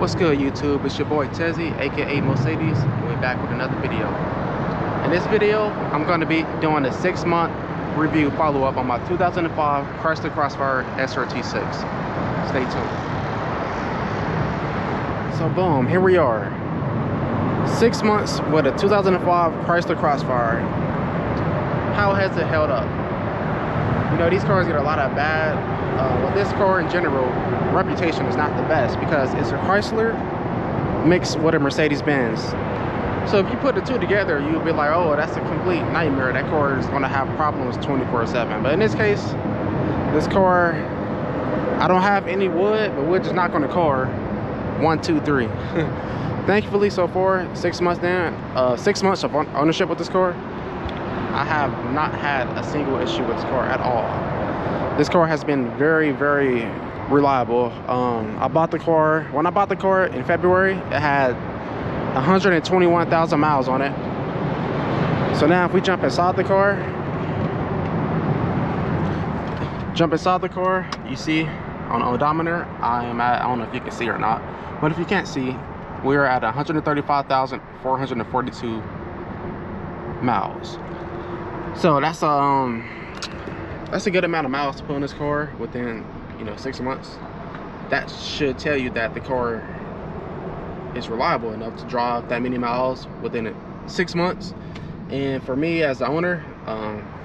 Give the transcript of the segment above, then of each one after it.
What's good, YouTube? It's your boy Tezzy, aka Mercedes, and we're back with another video. In this video, I'm going to be doing a 6-month review follow-up on my 2005 Chrysler Crossfire SRT-6. Stay tuned. So boom, here we are. 6 months with a 2005 Chrysler Crossfire. How has it held up? You know, these cars get a lot of bad. Well, this car in general, reputation is not the best because it's a Chrysler mixed with a Mercedes-Benz. So if you put the two together, you'll be like, oh, that's a complete nightmare. That car is going to have problems 24/7. But in this case, this car, I don't have any wood, but wood is not going to car 1, 2, 3. Thankfully, so far, 6 months in, 6 months of ownership with this car, I have not had a single issue with this car at all. This car has been very, very reliable. When I bought the car in February, it had 121,000 miles on it. So now if we jump inside the car, you see on the odometer, I don't know if you can see or not, but if you can't see, we're at 135,442 miles. So that's a good amount of miles to put on this car within, 6 months. That should tell you that the car is reliable enough to drive that many miles within 6 months. And for me as the owner,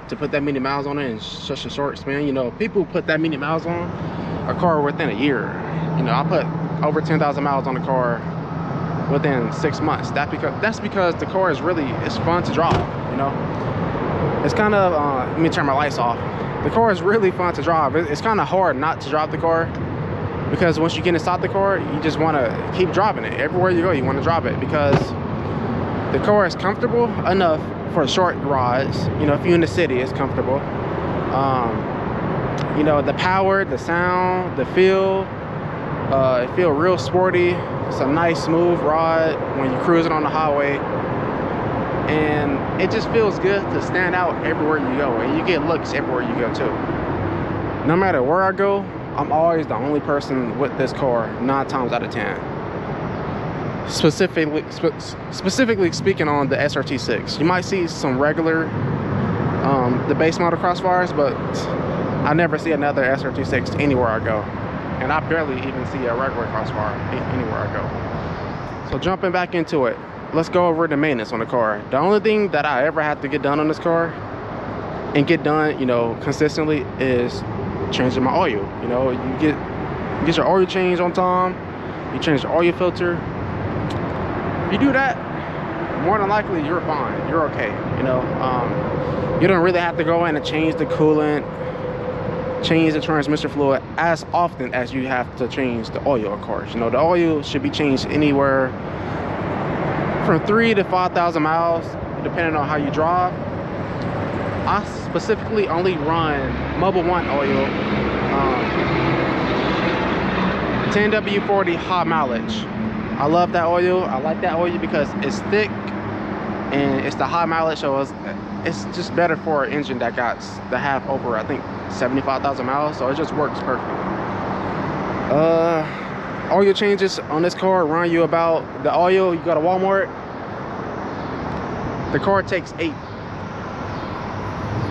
to put that many miles on it in such a short span, people put that many miles on a car within a year. I put over 10,000 miles on the car within 6 months. That's because the car is fun to drive. It's kind of let me turn my lights off. The car is really fun to drive. It's kind of hard not to drive the car because once you get inside the car, you just want to keep driving it. Everywhere you go, you want to drive it because the car is comfortable enough for short rides. If you're in the city, it's comfortable. The power, the sound, the feel, it feels real sporty. It's a nice, smooth ride when you're cruising on the highway. And it just feels good to stand out everywhere you go, and you get looks everywhere you go too. No matter where I go, I'm always the only person with this car 9 times out of 10. Specifically speaking on the SRT-6, you might see some regular, the base model Crossfires, but I never see another SRT-6 anywhere I go, and I barely even see a regular Crossfire anywhere I go. So jumping back into it. Let's go over the maintenance on the car. The only thing that I ever have to get done on this car and get done, consistently is changing my oil. You get your oil change on time, you change the oil filter. If you do that, more than likely you're fine, you're okay. You don't really have to go in and change the coolant, change the transmission fluid as often as you have to change the oil, of course. The oil should be changed anywhere from 3,000 to 5,000 miles, depending on how you drive. I specifically only run Mobil 1 oil, 10W40 high mileage. I love that oil. I like that oil because it's thick and it's the high mileage, so it's just better for an engine that have over, I think, 75,000 miles. So it just works perfectly. Oil changes on this car run you about, the oil you go to Walmart, the car takes 8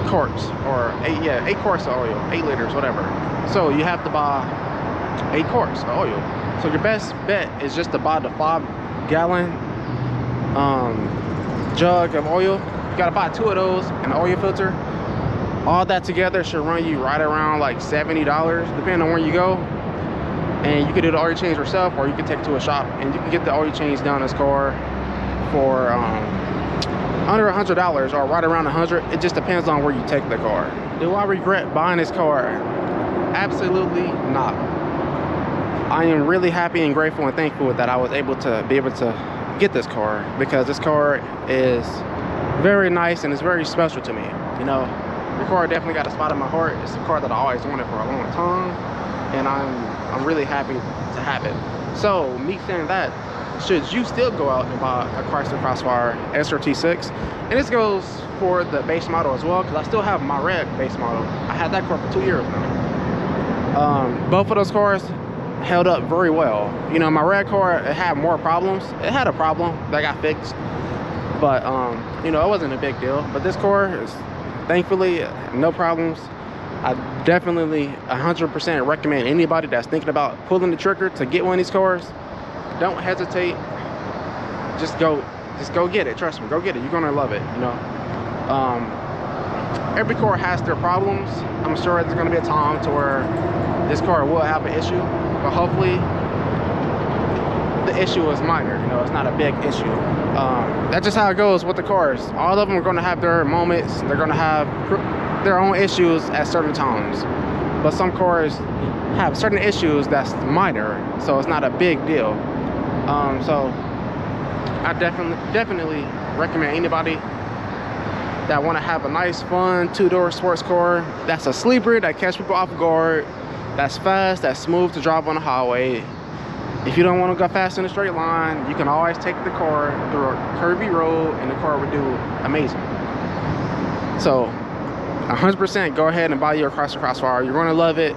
quarts or 8 quarts of oil, 8 liters, whatever. So you have to buy 8 quarts of oil. So your best bet is just to buy the 5-gallon jug of oil. You gotta buy 2 of those and an oil filter. All that together should run you right around like $70, depending on where you go. And you can do the oil change yourself, or you can take it to a shop and you can get the oil change down this car for under $100 or right around $100. It just depends on where you take the car. Do I regret buying this car? Absolutely not. I am really happy and grateful and thankful that I was able to get this car, because this car is very nice and it's very special to me. The car definitely got a spot in my heart. It's a car that I always wanted for a long time, and I'm really happy to have it. So me saying that, should you still go out and buy a Chrysler Crossfire SRT-6, and this goes for the base model as well, because I still have my red base model. I had that car for 2 years now. Both of those cars held up very well. You know, my red car, it had more problems. It had a problem that got fixed, but you know, it wasn't a big deal. But this car is thankfully no problems. I definitely 100% recommend anybody that's thinking about pulling the trigger to get one of these cars. Don't hesitate. Just go get it. Trust me, go get it. You're gonna love it. You know, every car has their problems. I'm sure there's gonna be a time to where this car will have an issue, but hopefully the issue is minor. You know, it's not a big issue. That's just how it goes with the cars. All of them are gonna have their moments. They're gonna have their own issues at certain times, but some cars have certain issues that's minor, so it's not a big deal. So I definitely recommend anybody that want to have a nice, fun two-door sports car that's a sleeper, that catch people off guard, that's fast, that's smooth to drive on the highway. If you don't want to go fast in a straight line, you can always take the car through a curvy road and the car would do amazing. So 100% go ahead and buy your Chrysler Crossfire. You're going to love it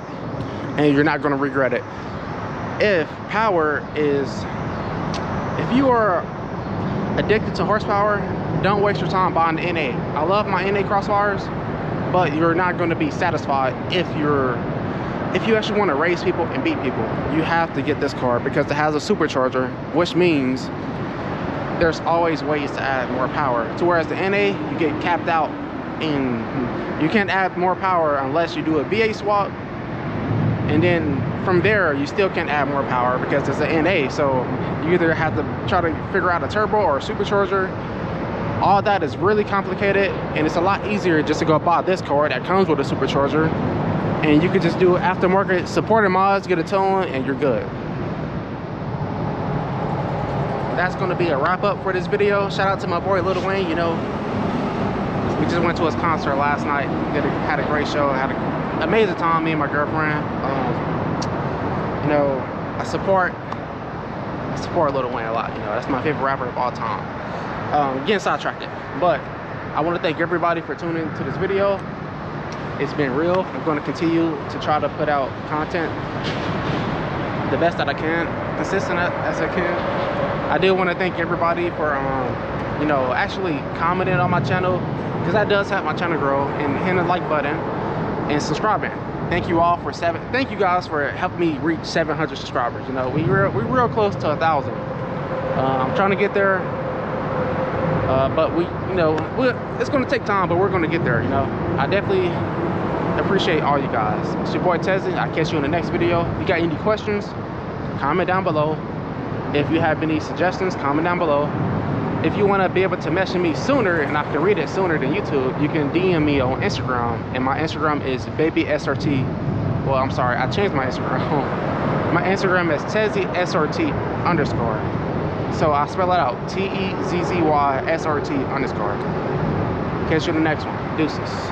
and you're not going to regret it. If you are addicted to horsepower, don't waste your time buying the NA. I love my NA Crossfires, but you're not going to be satisfied if you actually want to race people and beat people. You have to get this car because it has a supercharger, which means there's always ways to add more power. So whereas the NA, you get capped out and you can't add more power unless you do a V8 swap, and then from there you still can't add more power because it's an NA. So you either have to try to figure out a turbo or a supercharger. All that is really complicated, and it's a lot easier just to go buy this car that comes with a supercharger, and you can just do aftermarket supported mods, get a tone, and you're good. That's going to be a wrap up for this video. Shout out to my boy Lil Wayne. You know, we just went to his concert last night. Had a great show. Had an amazing time, me and my girlfriend. You know, I support Lil Wayne a lot. You know, that's my favorite rapper of all time. Getting sidetracked, but I want to thank everybody for tuning to this video. It's been real. I'm going to continue to try to put out content the best that I can, consistent as I can. I do want to thank everybody for you know, actually commenting on my channel, because that does help my channel grow, and hitting the like button and subscribing. Thank you all for thank you guys for helping me reach 700 subscribers. You know, we're real close to 1,000. I'm trying to get there, but it's going to take time, but we're going to get there. You know, I definitely appreciate all you guys. It's your boy Tezzy. I'll catch you in the next video. If you got any questions, comment down below. If you have any suggestions, comment down below. If you want to be able to message me sooner and I can read it sooner than YouTube, you can DM me on Instagram, and my Instagram is babysrt. Well, I'm sorry, I changed my Instagram. My Instagram is TezzySRT_. So I'll spell it out, TEZZYSRT_. Catch you in the next one. Deuces.